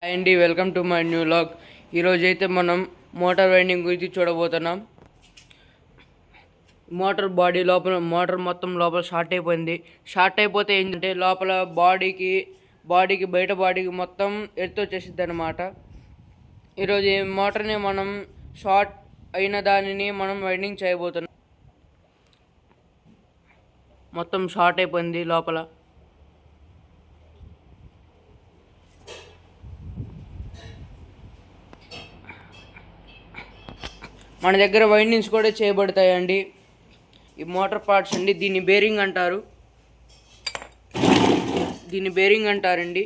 Hi అండి, welcome to my new vlog. ఈరోజు అయితే మనం మోటార్ వైండింగ్ గురించి చూడబోతున్నాం. మోటార్ బాడీ లోపల మోటార్ మొత్తం లోపల షార్ట్ అయిపోతే ఏంటంటే లోపల బాడీకి బయట బాడీకి మొత్తం ఎర్త్ వచ్చేసిద్ది అనమాట. ఈరోజు ఈ మోటార్ని మనం షార్ట్ అయిన దానిని మనం వైండింగ్ చేయబోతున్నాం. మొత్తం షార్ట్ అయిపోయింది లోపల. మన దగ్గర వైండింగ్స్ కూడా చేయబడతాయండి. ఈ మోటార్ పార్ట్స్ అండి, దీన్ని బేరింగ్ అంటారండి.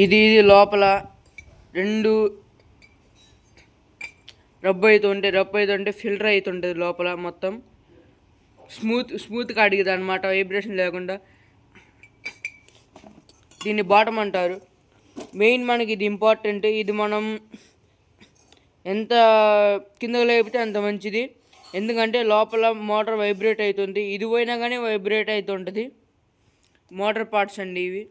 ఇది లోపల రెండు రబ్బు అవుతుంటే ఫిల్టర్ అవుతుంటుంది లోపల మొత్తం స్మూత్గా అడిగిది అనమాట, వైబ్రేషన్ లేకుండా. దీన్ని బాటమ్ అంటారు. మెయిన్ మనకి ఇది ఇంపార్టెంట్. ఇది మనం ఎంత కిందకు లేపితే అంత మంచిది. ఎందుకంటే లోపల మోటార్ వైబ్రేట్ అవుతుంది. ఇది పోయినా కానీ వైబ్రేట్ అవుతుంటుంది. మోటార్ పార్ట్స్ అండి ఇవి.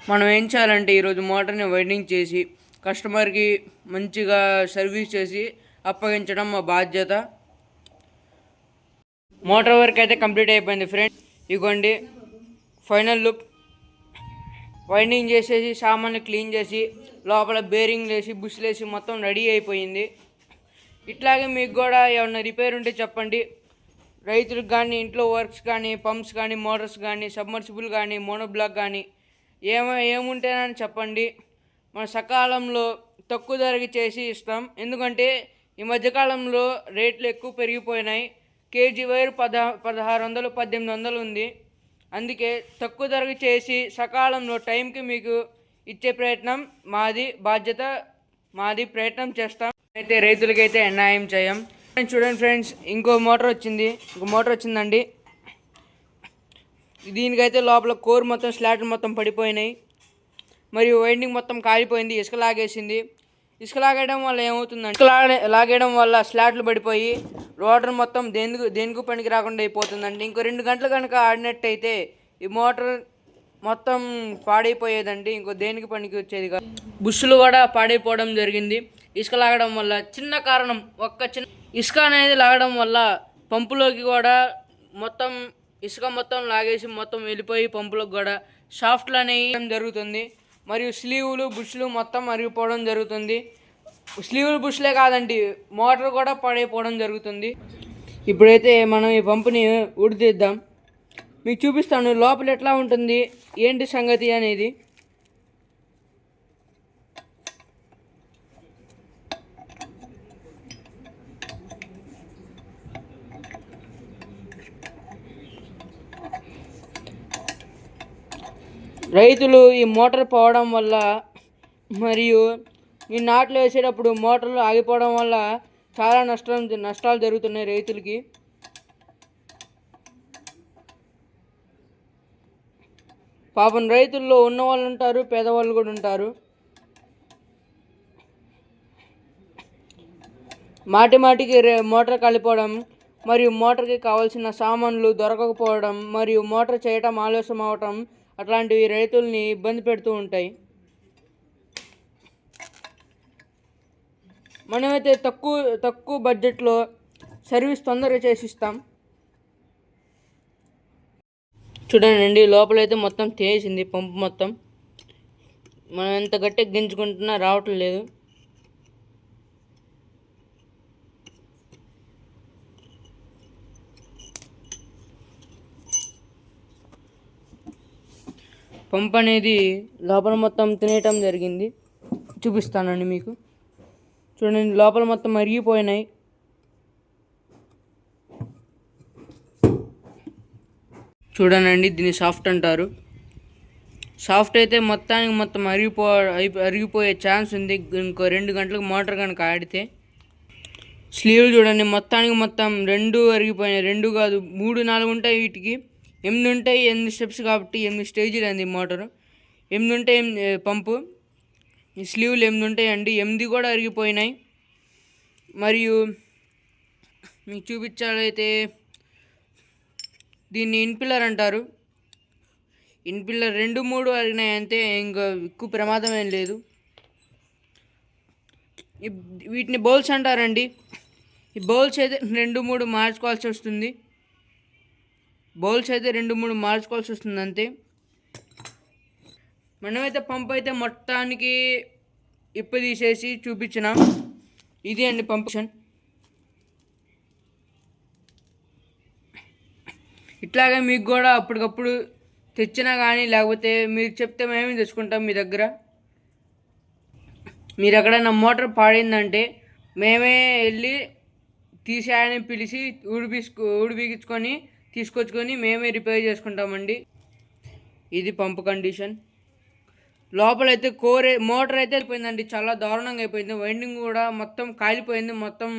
మనం ఏం చేయాలంటే ఈరోజు మోటార్ని వైండింగ్ చేసి కస్టమర్కి మంచిగా సర్వీస్ చేసి అప్పగించడం మా బాధ్యత. మోటార్ వర్క్ అయితే కంప్లీట్ అయిపోయింది ఫ్రెండ్స్. ఇగోండి ఫైనల్ లుక్. వైండింగ్ చేసేసి సామాన్లు క్లీన్ చేసి లోపల బేరింగ్ వేసి బుష్లు వేసి మొత్తం రెడీ అయిపోయింది. ఇట్లాగే మీకు కూడా ఏమన్నా రిపేర్ ఉంటే చెప్పండి. రైతులకు కానీ, ఇంట్లో వర్క్స్ కానీ, పంప్స్ కానీ, మోటార్స్ కానీ, సబ్మర్సిబుల్ కానీ, మోనోబ్లాక్ కానీ ఏముంటేనని చెప్పండి. మన సకాలంలో తక్కువ ధరకి చేసి ఇస్తాం. ఎందుకంటే ఈ మధ్యకాలంలో రేట్లు ఎక్కువ పెరిగిపోయినాయి. కేజీ వైర్ 1600 1800 ఉంది. అందుకే తక్కువ ధరకు చేసి సకాలంలో టైంకి మీకు ఇచ్చే ప్రయత్నం మాది ప్రయత్నం చేస్తాం. అయితే రైతులకైతే న్యాయం చేయం. చూడండి ఫ్రెండ్స్, ఇంకో మోటార్ వచ్చిందండి. దీనికైతే లోపల కోర్ మొత్తం స్లాట్లు మొత్తం పడిపోయినాయి. మరియు వైండింగ్ మొత్తం కాలిపోయింది, ఇసుక లాగేసింది. ఇసుక లాగేయడం వల్ల ఏమవుతుందంటే లాగేయడం వల్ల స్లాట్లు పడిపోయి రోటర్ మొత్తం దేనికి పనికి రాకుండా అయిపోతుందండి. ఇంకో 2 గంటలు కనుక ఆడినట్టయితే ఈ మోటార్ మొత్తం పాడైపోయేదండి. ఇంకో దేనికి పనికి వచ్చేది కాదు. బుష్లు కూడా పాడైపోవడం జరిగింది ఇసుక లాగడం వల్ల. చిన్న కారణం, ఇసుక అనేది లాగడం వల్ల పంపులోకి కూడా మొత్తం ఇసుక మొత్తం లాగేసి మొత్తం వెళ్ళిపోయి పంపులకు కూడా షాఫ్ట్లు అనేవి జరుగుతుంది. మరియు స్లీవులు బుష్లు మొత్తం అరిగిపోవడం జరుగుతుంది. స్లీవులు బుష్లే కాదండి, మోటార్ కూడా పాడైపోవడం జరుగుతుంది. ఇప్పుడైతే మనం ఈ పంపుని ఉడితీద్దాం. మీకు చూపిస్తాను లోపల ఎట్లా ఉంటుంది, ఏంటి సంగతి అనేది. రైతులు ఈ మోటార్ పోవడం వల్ల మరియు ఈ నాట్లు వేసేటప్పుడు మోటార్లు ఆగిపోవడం వల్ల చాలా నష్టాలు జరుగుతున్నాయి రైతులకి. పాపం రైతుల్లో ఉన్నవాళ్ళు ఉంటారు, పేదవాళ్ళు కూడా ఉంటారు. మాటికి మోటార్ కాలిపోవడం మరియు మోటార్కి కావాల్సిన సామాన్లు దొరకకపోవడం మరియు మోటార్ చేయటం ఆలస్యం అవటం అట్లాంటివి రైతుల్ని ఇబ్బంది పెడుతూ ఉంటాయి. మనమైతే తక్కువ బడ్జెట్లో సర్వీస్ తొందరగా చేసిస్తాం. చూడండి, లోపలైతే మొత్తం తేసింది పంపు మొత్తం. మనం ఎంత గట్టిగా గింజుకుంటున్నా రావటం లేదు. పంప్ అనేది లోపల మొత్తం తినేయటం జరిగింది. చూపిస్తానండి మీకు. చూడండి, లోపల మొత్తం మరిగిపోయినాయి. చూడండి, దీన్ని సాఫ్ట్ అంటారు. సాఫ్ట్ అయితే మొత్తం అరిగిపోయే ఛాన్స్ ఉంది. ఇంకో 2 గంటలకు మోటార్ కనుక ఆడితే. స్లీవ్ చూడండి, మొత్తం 2 అరిగిపోయినాయి. 2 కాదు, 3 4 ఉంటాయి. వీటికి 8 ఉంటాయి. 8 స్టెప్స్ కాబట్టి 8 స్టేజీలు అండి మోటారు. 8 ఉంటాయి పంపు. ఈ స్లీవ్లు 8 ఉంటాయండి. 8 కూడా అరిగిపోయినాయి. మరియు మీకు చూపించాలైతే దీన్ని ఇన్పిల్లర్ అంటారు. ఇన్పిల్లర్ 2-3 అరిగినాయి అంతే, ఇంకా ఎక్కువ ప్రమాదం ఏం లేదు. వీటిని బౌల్స్ అంటారండి. ఈ బౌల్స్ అయితే 2-3 మార్చుకోవాల్సి వస్తుంది. అంతే. మనమైతే పంప్ అయితే మొత్తానికి ఇప్పు తీసేసి చూపించినాం. ఇది అండి పంప్షన్. ఇట్లాగే మీకు కూడా అప్పటికప్పుడు తెచ్చినా కానీ లేకపోతే మీరు చెప్తే మేమే తెచ్చుకుంటాం మీ దగ్గర. మీరు ఎక్కడైనా మోటార్ పాడిందంటే మేమే వెళ్ళి తీసేయని పిలిచి ఊడిబిగించుకొని తీసుకొచ్చుకొని మేమే రిపేర్ చేసుకుంటామండి. ఇది పంపు కండిషన్. లోపలైతే మోటార్ అయితే అయిపోయిందండి, చాలా దారుణంగా అయిపోయింది. వైండింగ్ కూడా మొత్తం కాలిపోయింది, మొత్తం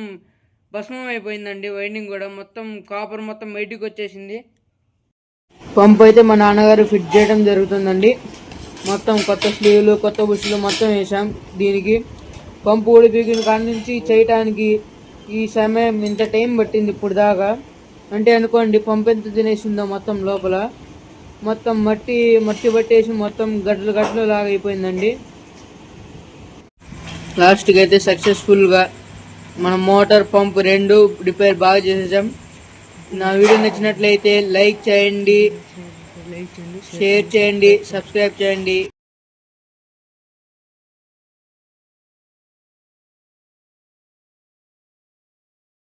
భస్మం అయిపోయిందండి. వైండింగ్ కూడా మొత్తం కాపర్ మొత్తం బయటికి వచ్చేసింది. పంపు అయితే మా నాన్నగారు ఫిట్ చేయడం జరుగుతుందండి. మొత్తం కొత్త స్లీవ్లు కొత్త బుష్లు మొత్తం వేసాం. దీనికి పంపు ఊడిపోయిన కాడి నుంచి చేయటానికి ఈ సమయం ఇంత టైం పట్టింది ఇప్పుడు దాకా. అంటే అనుకోండి పంపు ఎంత తినేసిందో మొత్తం లోపల మొత్తం మట్టి పట్టేసి మొత్తం గడ్డలు లాగా అయిపోయిందండి. లాస్ట్కి అయితే సక్సెస్ఫుల్గా మన మోటార్ పంపు 2 రిపేర్ బాగా చేసేసాం. నా వీడియో నచ్చినట్లయితే లైక్ చేయండి, షేర్ చేయండి, సబ్స్క్రైబ్ చేయండి.